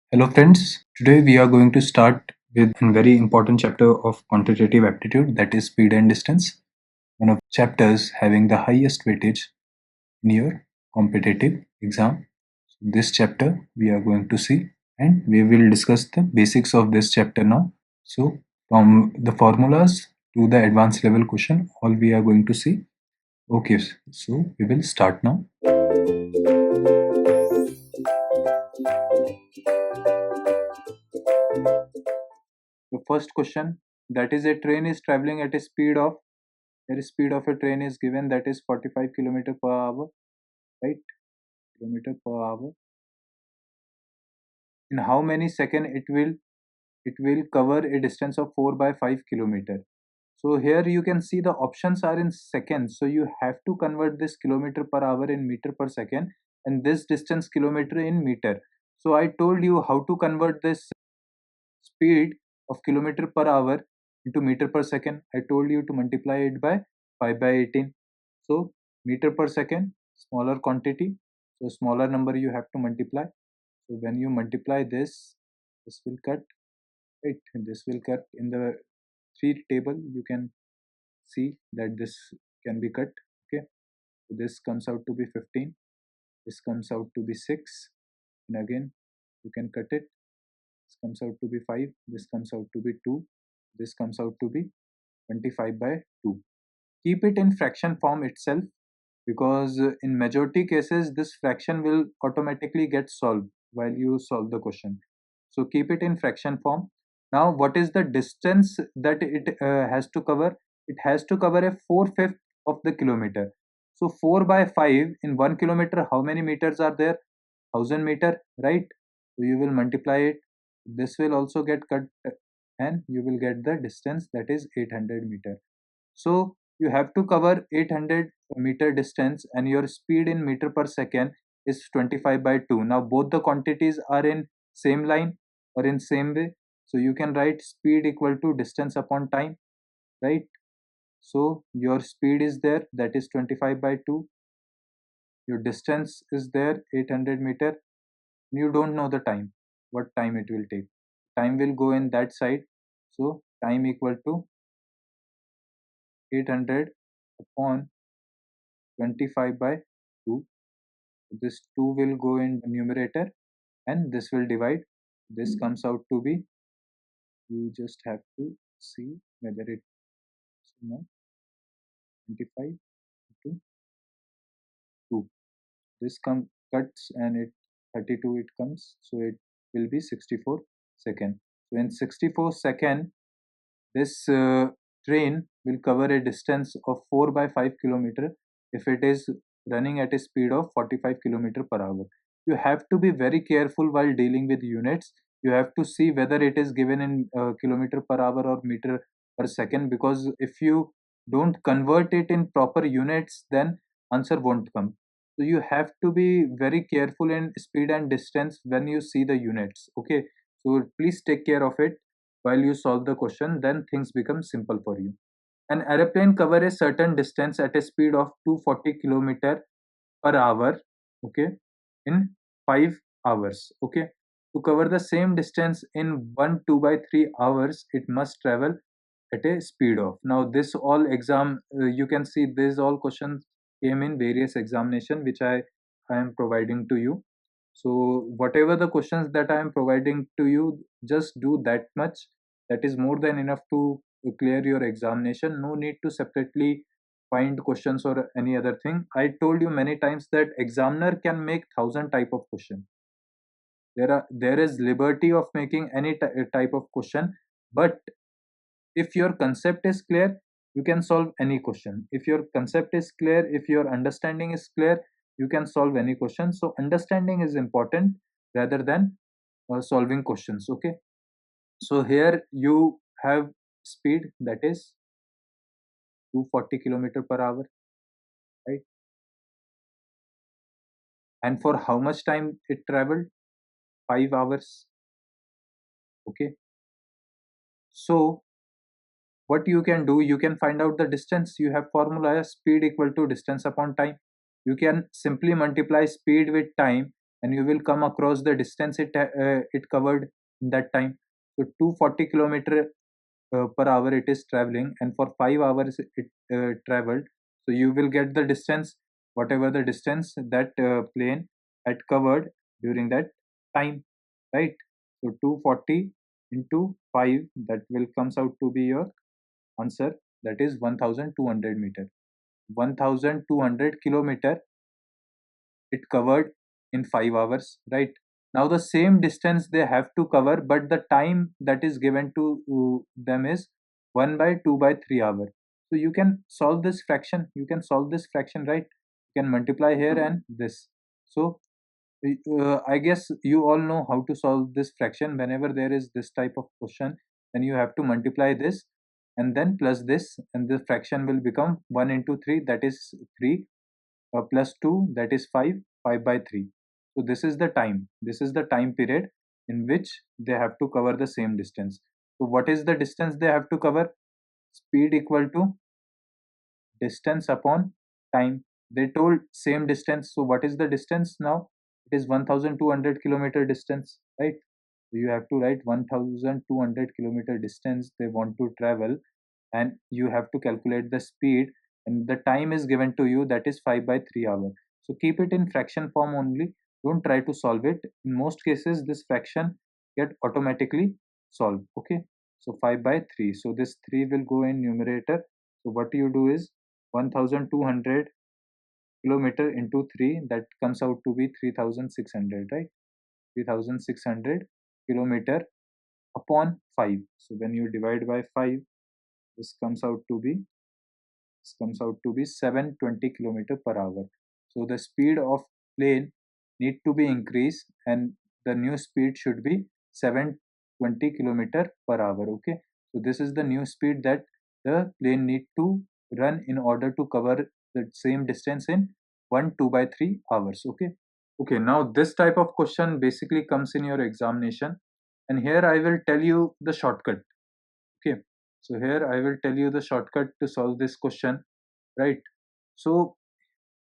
Hello friends, today we are going to start with a very important chapter of quantitative aptitude, that is speed and distance, one of the chapters having the highest weightage in your competitive exam. So this chapter we are going to see and we will discuss the basics of this chapter now. So from the formulas to the advanced level question, all we are going to see. Okay, so we will start now. The first question, that is, a train is traveling at a speed of, the speed of a train is given, that is 45 kilometer per hour, right? Kilometer per hour. In how many seconds it will cover a distance of 4 by 5 kilometer. So here you can see the options are in seconds. So you have to convert this kilometer per hour in meter per second and this distance kilometer in meter. So I told you how to convert this speed of kilometer per hour into meter per second. I told you to multiply it by 5 by 18. So meter per second, smaller quantity, so smaller number you have to multiply. So when you multiply this will cut, right? This will cut in the 3 table. You can see that this can be cut. Okay, so this comes out to be 15. This comes out to be 6, and again you can cut it. This comes out to be 5. This comes out to be 2. This comes out to be 25 by 2. Keep it in fraction form itself, because in majority cases this fraction will automatically get solved while you solve the question. So keep it in fraction form. Now what is the distance that it has to cover? It has to cover a 4/5 of the kilometer. So 4 by 5 in 1 kilometer, how many meters are there? 1000 meter, right? So you will multiply it. This will also get cut and you will get the distance, that is 800 meter. So you have to cover 800 meter distance and your speed in meter per second is 25 by 2. Now both the quantities are in same line or in same way. So you can write speed equal to distance upon time, right? So your speed is there, that is 25 by 2. Your distance is there, 800 meter. You don't know the time, what time it will take. Time will go in that side. So time equal to 800 upon 25 by 2. This 2 will go in the numerator and this will divide. This comes out to be, you just have to see whether it's 25 to 2. This cuts and it 32 it comes, so it will be 64 second. So in 64 second, this train will cover a distance of 4 by 5 kilometer if it is running at a speed of 45 kilometer per hour. You have to be very careful while dealing with units. You have to see whether it is given in kilometer per hour or meter per second, because if you don't convert it in proper units, then answer won't come. So you have to be very careful in speed and distance when you see the units. Okay, so please take care of it while you solve the question, then things become simple for you. An aeroplane cover a certain distance at a speed of 240 kilometer per hour, okay, in 5 hours. Okay, to cover the same distance in 1 2 by 3 hours, it must travel at a speed of. Now this all exam, you can see these all questions came in various examination which I am providing to you. So whatever the questions that I am providing to you, just do that much. That is more than enough to clear your examination. No need to separately find questions or any other thing. I told you many times that examiner can make 1000 type of question. There is liberty of making any type of question, but if your concept is clear, you can solve any question. If your concept is clear, if your understanding is clear, you can solve any question. So understanding is important rather than solving questions. Okay, so here you have speed, that is 240 kilometer per hour, right? And for how much time it traveled? 5 hours. Okay, so what you can do, you can find out the distance. You have formula, speed equal to distance upon time. You can simply multiply speed with time and you will come across the distance it covered in that time. So 240 km per hour it is traveling, and for 5 hours it traveled. So you will get the distance, whatever the distance that plane had covered during that time, right? So 240 into 5, that will comes out to be your answer, that is 1200 meter. 1200 kilometer it covered in 5 hours, right? Now the same distance they have to cover, but the time that is given to them is 1 by 2 by 3 hour. So you can solve this fraction, right? You can multiply here and this. So I guess you all know how to solve this fraction. Whenever there is this type of question, then you have to multiply this and then plus this, and the fraction will become 1 into 3, that is 3, plus 2, that is 5, 5 by 3. So this is the time period in which they have to cover the same distance. So what is the distance they have to cover? Speed equal to distance upon time. They told same distance, so what is the distance now? It is 1200 kilometer distance, right? So you have to write 1200 kilometer distance they want to travel, and you have to calculate the speed, and the time is given to you, that is 5 by 3 hour. So keep it in fraction form only, don't try to solve it. In most cases this fraction get automatically solved. Okay, so 5 by 3, so this 3 will go in numerator. So what you do is 1200 kilometer into 3, that comes out to be 3600, right? 3600 kilometer upon 5. So when you divide by 5, this comes out to be 720 kilometer per hour. So the speed of plane need to be increased, and the new speed should be 720 kilometer per hour. Okay, so this is the new speed that the plane need to run in order to cover the same distance in 1 2 by 3 hours. Okay, now this type of question basically comes in your examination, and here I will tell you the shortcut. Okay, so here I will tell you the shortcut to solve this question, right? So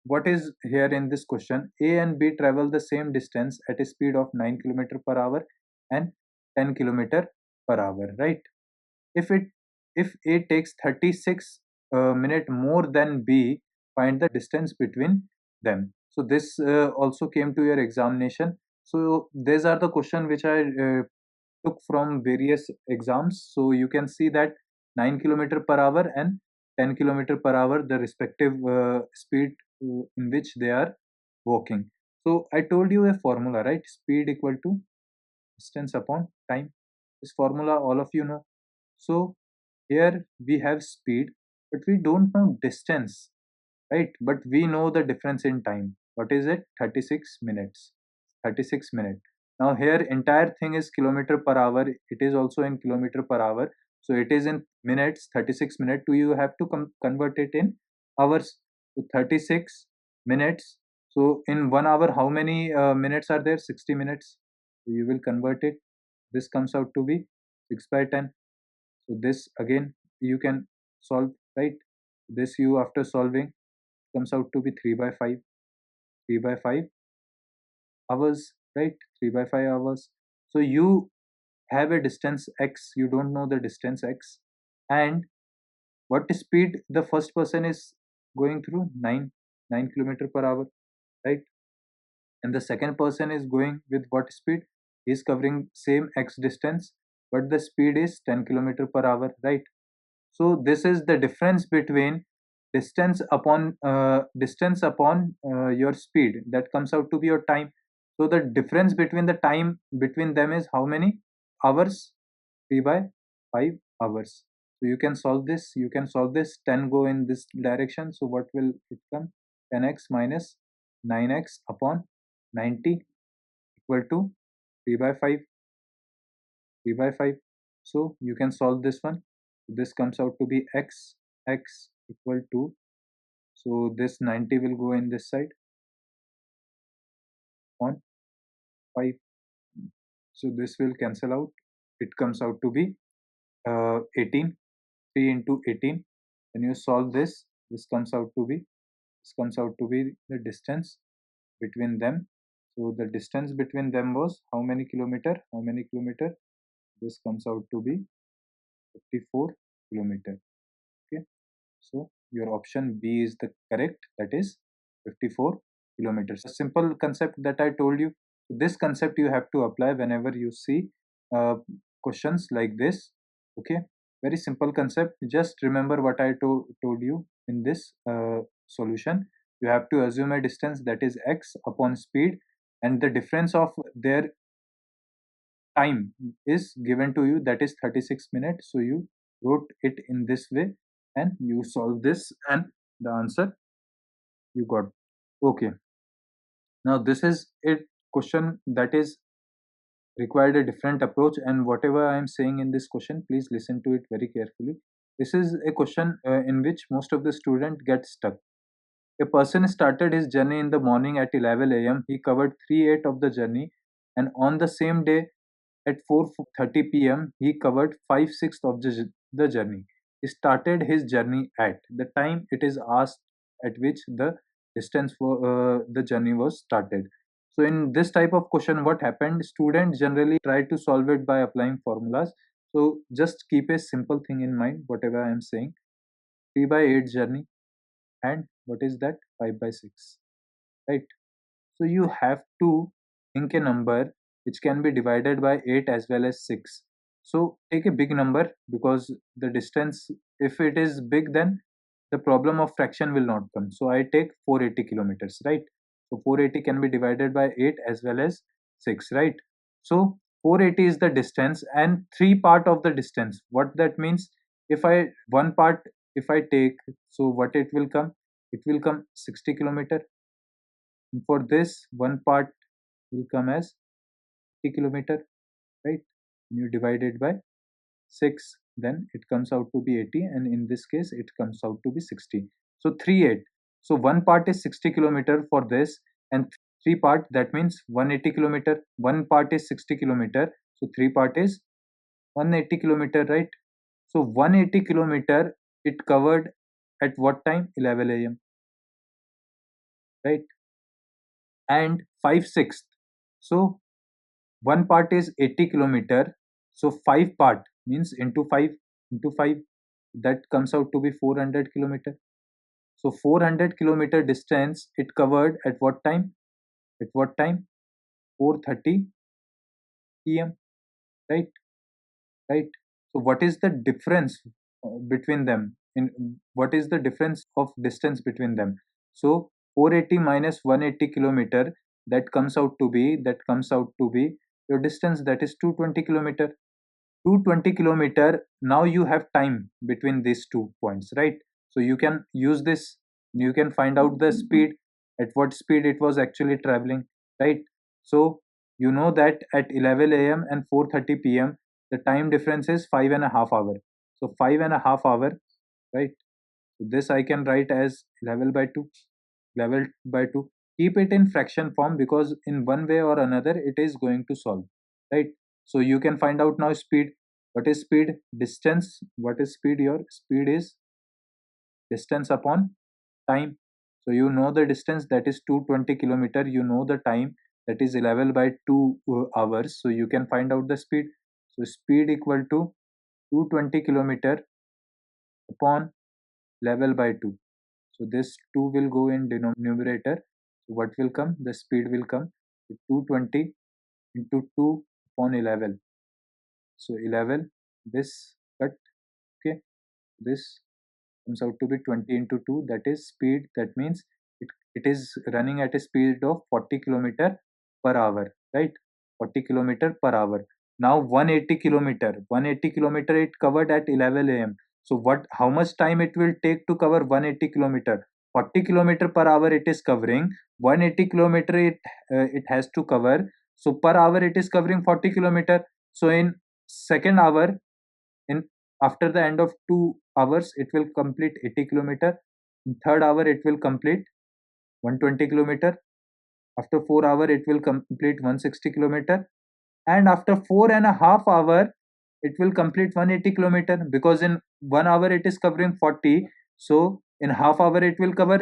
what is here in this question? A and B travel the same distance at a speed of 9 kilometer per hour and 10 kilometer per hour, right? If it if A takes 36 minute more than B, find the distance between them. So this also came to your examination. So these are the question which I took from various exams. So you can see that 9 kilometer per hour and 10 kilometer per hour, the respective speed in which they are walking. So I told you a formula, right? Speed equal to distance upon time. This formula all of you know. So here we have speed, but we don't know distance, right? But we know the difference in time. What is it? 36 minutes. 36 minutes. Now here entire thing is kilometer per hour. It is also in kilometer per hour. So it is in minutes, 36 minutes. Do you have to convert it in hours? So 36 minutes. So in 1 hour, how many minutes are there? 60 minutes. So you will convert it. This comes out to be 6 by 10. So this again you can solve, right? This you after solving comes out to be 3 by 5. 3 by 5 hours, right? 3 by 5 hours. So you have a distance x, you don't know the distance x, and what speed the first person is going through? 9 kilometer per hour, right? And the second person is going with what speed? He is covering same x distance, but the speed is 10 kilometer per hour, right? So this is the difference between distance upon your speed, that comes out to be your time. So the difference between the time between them is how many hours? 3 by 5 hours. So you can solve this. 10 go in this direction. So what will it come? 10x minus 9x upon 90 equal to 3 by 5. 3 by 5. So you can solve this one. This comes out to be x equal to, so this 90 will go in this side on 5. So this will cancel out. It comes out to be 18. 3 into 18. When you solve this, this comes out to be the distance between them. So the distance between them was how many kilometer? How many kilometer? This comes out to be 54 kilometer. Okay. So your option B is the correct. That is 54 kilometers. A simple concept that I told you. This concept you have to apply whenever you see questions like this. Okay. Very simple concept. Just remember what I told you in this solution. You have to assume a distance that is x upon speed, and the difference of their time is given to you, that is 36 minutes. So you wrote it in this way and you solve this and the answer you got. Okay, now this is a question that is required a different approach, and whatever I am saying in this question, please listen to it very carefully. This is a question in which most of the student get stuck. A person started his journey in the morning at 11 a.m. He covered 3/8 of the journey, and on the same day at 4:30 p.m., he covered 5/6 of the journey. He started his journey at the time it is asked at which the distance for the journey was started. So in this type of question, what happened? Students generally try to solve it by applying formulas. So just keep a simple thing in mind, whatever I am saying. 3/8 journey, and what is that? 5/6, right? So you have to think a number which can be divided by 8 as well as 6. So take a big number, because the distance, if it is big, then the problem of fraction will not come. So I take 480 kilometers, right? So 480 can be divided by 8 as well as 6, right? So 480 is the distance and 3 part of the distance. What that means? If I one part, if I take, so what it will come? It will come 60 kilometer. For this, one part will come as 80 kilometer, right? You divide it by 6, then it comes out to be 80, and in this case it comes out to be 60. So 3/8. So one part is 60 kilometer for this, and 3 part, that means 180 kilometer. One part is 60 kilometer, so 3 part is 180 kilometer, right? So 180 kilometer it covered at what time? 11 a.m., right? And 5/6. So one part is 80 kilometer, so 5 part means into 5, that comes out to be 400 kilometer. So 400 kilometer distance it covered at what time? At what time? 4:30 p.m., right? Right. So what is the difference between them? In what is the difference of distance between them? So 480 minus 180 kilometer, that comes out to be your distance, that is 220 kilometer. 220 kilometer. Now you have time between these 2 points, right? So you can use this, you can find out the speed, at what speed it was actually traveling, right? So you know that at 11 a.m. and 4:30 p.m. the time difference is 5.5 hours. So 5.5 hours, right? So this I can write as 11 by 2. 11 by 2. Keep it in fraction form, because in one way or another it is going to solve, right? So you can find out now speed. What is speed? Distance. What is speed? Your speed is distance upon time. So you know the distance, that is 220 kilometer. You know the time, that is 11 by 2 hours. So you can find out the speed. So speed equal to 220 kilometer upon 11 by 2. So this 2 will go in numerator. So what will come? The speed will come. So 220 into 2 upon 11. So 11, this cut, okay, this comes out to be 20 into 2, that is speed. That means it is running at a speed of 40 kilometer per hour, right? 40 kilometer per hour. Now 180 kilometer it covered at 11 a.m. So how much time it will take to cover 180 kilometer? 40 kilometer per hour it is covering. 180 kilometer it has to cover. So per hour it is covering 40 kilometer. So in second hour, in after the end of 2 hours it will complete 80 kilometer. In third hour it will complete 120 kilometer. After 4 hour it will complete 160 kilometer, and after 4.5 hour it will complete 180 kilometer, because in 1 hour it is covering 40. So in half hour it will cover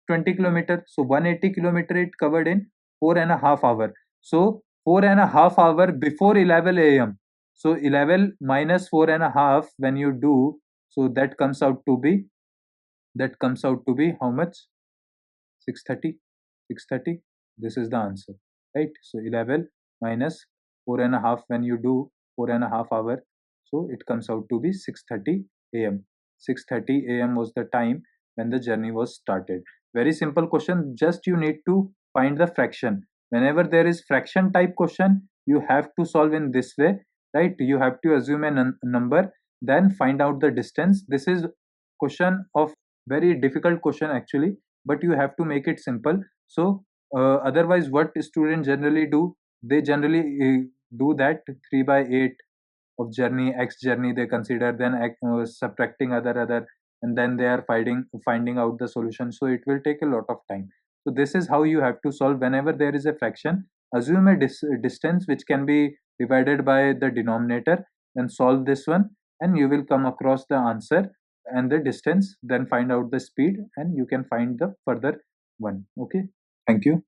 20 kilometer. So 180 kilometer it covered in 4.5 hour. So 4.5 hour before 11 a.m. So 11 minus 4.5 when you do, so that comes out to be how much? 6:30. 6:30. This is the answer, right? So 11 minus 4.5 when you do 4.5 hour, so it comes out to be 6:30 a.m. 6:30 a.m. was the time when the journey was started. Very simple question. Just you need to find the fraction. Whenever there is fraction type question, you have to solve in this way, right? You have to assume a number, then find out the distance. This is question of very difficult question actually, but you have to make it simple. So otherwise what students generally do, they generally do that 3 by 8 of journey, x journey they consider, then subtracting other, and then they are finding out the solution, so it will take a lot of time. So this is how you have to solve. Whenever there is a fraction, assume a distance which can be divided by the denominator, then solve this one, and you will come across the answer and the distance, then find out the speed, and you can find the further one. Okay, thank you.